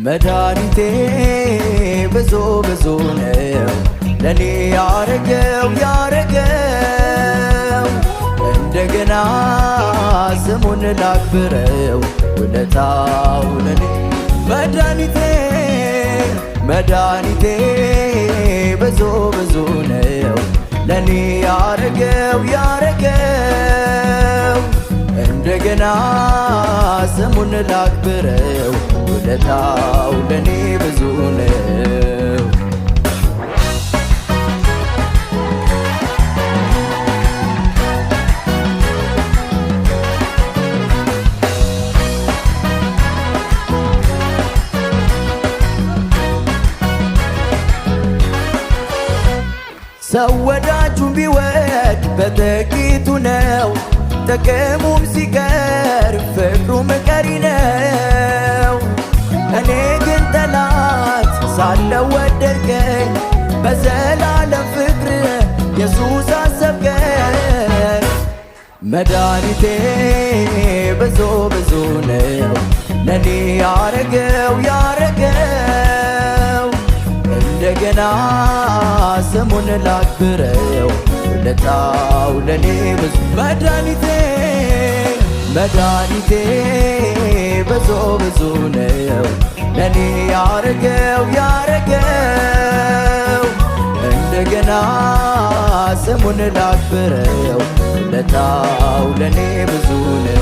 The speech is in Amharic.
መድኃኒቴ ብዙ ብዙ ነው ለኔ ያረገው እንደገና ስሙን ላክብረው ውለታው ለኔ መድኃኒቴ ብዙ ብዙ ነው ለኔ ያረገው እንደገና ስሙን ላክብረው ውለታው ለኔ ብዙ ነው። ሰው ወዳጁን ቢወድ በጥቂቱ ነው ጥቅሙም ሲቀር ፍቅሩም ቀሪ ነው። እኔ ግን ጠላት ሳለው ወደድከኝ በዘላለም ፍቅር ኢየሱስ አሰብከኝ። መድኃኒቴ ብዙ ብዙ ነው ለኔ ያረገው እንደገና ስሙን ላክብረው ውለታው ለኔ ብዙ መድኃኒቴ ብዙ ብዙ ነው ለኔ ያረገው እንደገና ስሙን ላክብረው ውለታው ለኔ ብዙ ነው።